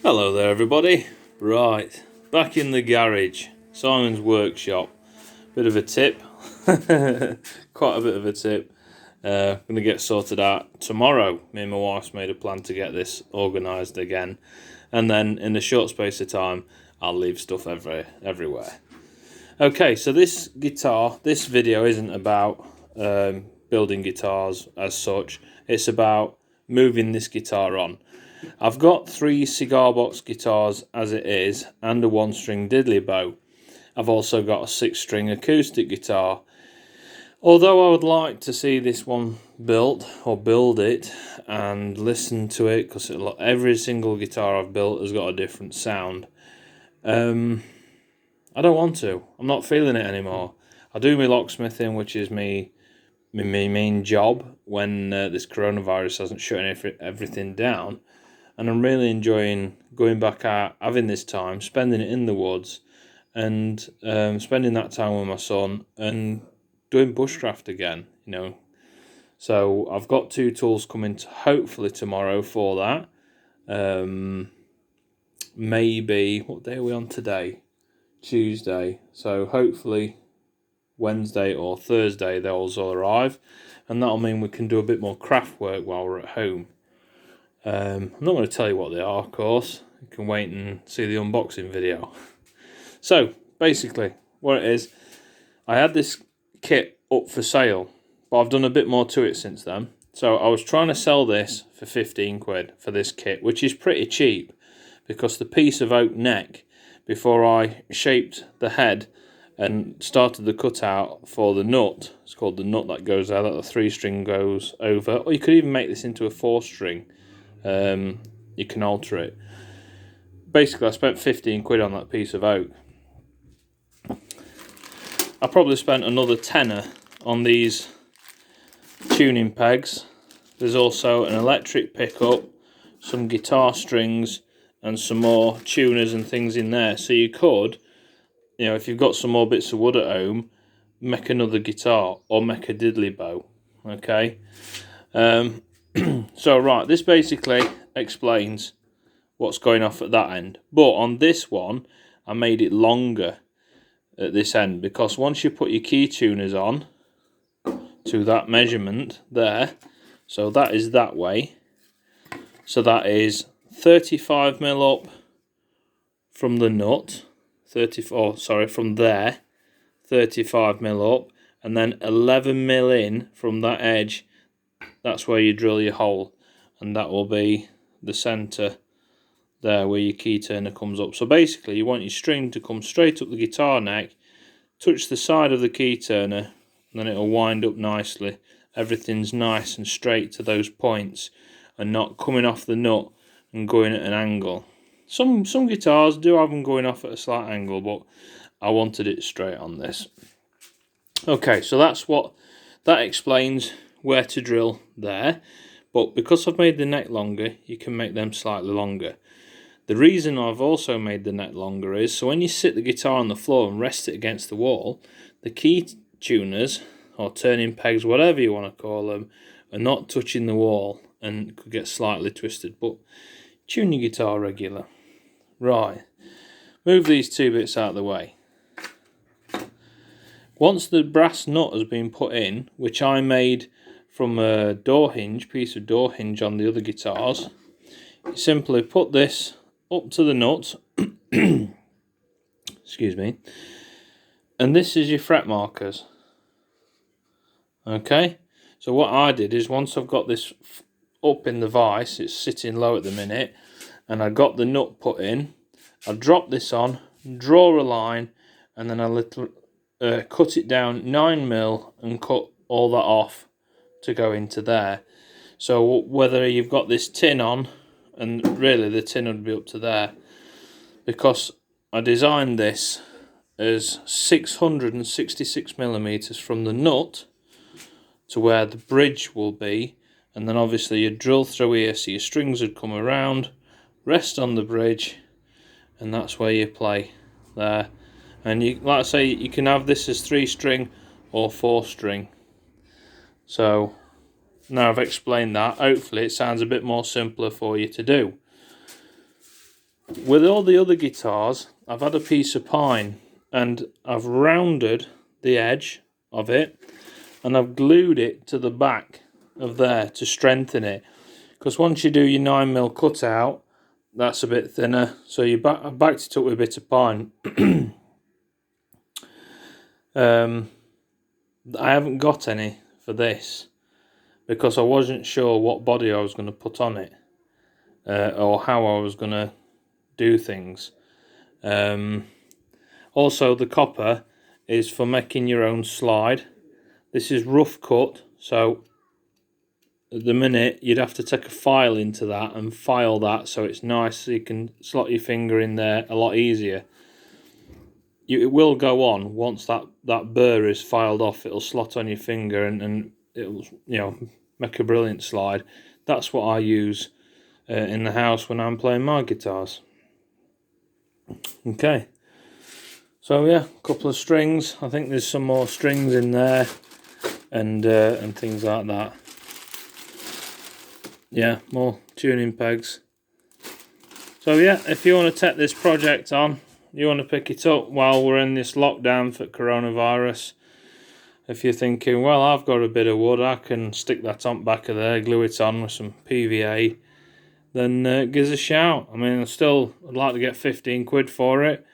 Hello there everybody. Right, back in the garage, Simon's workshop. Bit of a tip, quite a bit of a tip. Going to get sorted out tomorrow. Me and my wife's made a plan to get this organised again, and then in a short space of time I'll leave stuff everywhere. Okay, so this video isn't about building guitars as such. It's about moving this guitar on. I've got 3 cigar box guitars as it is and a 1-string diddley bow. I've also got a 6-string acoustic guitar. Although I would like to see this one built or build it and listen to it, because every single guitar I've built has got a different sound. I don't want to. I'm not feeling it anymore. I do my locksmithing, which is my main job when this coronavirus hasn't shut everything down. And I'm really enjoying going back out, having this time, spending it in the woods, and spending that time with my son and doing bushcraft again, So I've got 2 tools coming hopefully tomorrow for that. Maybe, what day are we on today? Tuesday. So hopefully Wednesday or Thursday they'll all arrive, and that'll mean we can do a bit more craft work while we're at home. I'm not going to tell you what they are, of course. You can wait and see the unboxing video. So, basically, what it is, I had this kit up for sale, but I've done a bit more to it since then. So, I was trying to sell this for 15 quid for this kit, which is pretty cheap, because the piece of oak neck, before I shaped the head and started the cutout for the nut, it's called the nut that goes out, that the 3-string goes over, or you could even make this into a 4-string. You can alter it. Basically, I spent 15 quid on that piece of oak. I probably spent another tenner on these tuning pegs. There's also an electric pickup, some guitar strings, and some more tuners and things in there. So you could, if you've got some more bits of wood at home, make another guitar or make a diddley bow. Okay. So right, this basically explains what's going off at that end. But on this one, I made it longer at this end, because once you put your key tuners on to that measurement there, so that is that way. So that is 35mm up from the nut, from there, 35mm up, and then 11mm in from that edge. That's where you drill your hole, and that will be the centre there where your key turner comes up. So basically you want your string to come straight up the guitar neck, touch the side of the key turner, and then it'll wind up nicely. Everything's nice and straight to those points and not coming off the nut and going at an angle. Some guitars do have them going off at a slight angle, but I wanted it straight on this. Okay, so that explains where to drill there, but because I've made the neck longer, you can make them slightly longer. The reason I've also made the neck longer is so when you sit the guitar on the floor and rest it against the wall, the key tuners or turning pegs, whatever you want to call them, are not touching the wall and could get slightly twisted. But tune your guitar regular. Right, move these 2 bits out of the way. Once the brass nut has been put in, which I made from a piece of door hinge on the other guitars, you simply put this up to the nut, excuse me, and this is your fret markers. Okay, so what I did is, once I've got this up in the vise, it's sitting low at the minute, and I got the nut put in, I drop this on, draw a line, and then I cut it down 9mm and cut all that off to go into there. So whether you've got this tin on, and really the tin would be up to there, because I designed this as 666mm from the nut to where the bridge will be, and then obviously you drill through here so your strings would come around, rest on the bridge, and that's where you play there. And you, like I say, you can have this as 3-string or 4-string. So now I've explained that, hopefully it sounds a bit more simpler for you to do. With all the other guitars, I've had a piece of pine and I've rounded the edge of it and I've glued it to the back of there to strengthen it. Because once you do your 9mm cutout, that's a bit thinner. So I backed it up with a bit of pine. I haven't got any for this because I wasn't sure what body I was going to put on it or how I was going to do things. Also, the copper is for making your own slide. This is rough cut, so at the minute you'd have to take a file into that and file that so it's nice, so you can slot your finger in there a lot easier. It will go on once that burr is filed off. It'll slot on your finger and it'll, you know, make a brilliant slide. That's what I use in the house when I'm playing my guitars. Okay, so yeah, a couple of strings. I think there's some more strings in there and things like that. Yeah, more tuning pegs. So yeah, if you want to take this project on, you want to pick it up while we're in this lockdown for coronavirus. If you're thinking, well, I've got a bit of wood, I can stick that on back of there, glue it on with some PVA, then give us a shout. I mean, I'd like to get 15 quid for it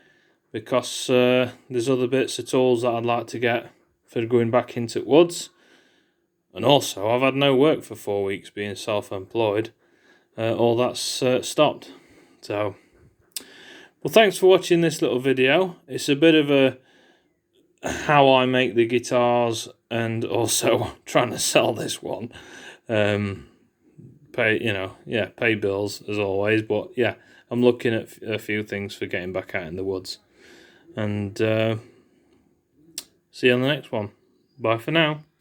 because there's other bits of tools that I'd like to get for going back into woods. And also, I've had no work for 4 weeks being self-employed. All that's stopped. So, well, thanks for watching this little video. It's a bit of a how I make the guitars and also trying to sell this one. Pay bills as always. But yeah, I'm looking at a few things for getting back out in the woods. And see you on the next one. Bye for now.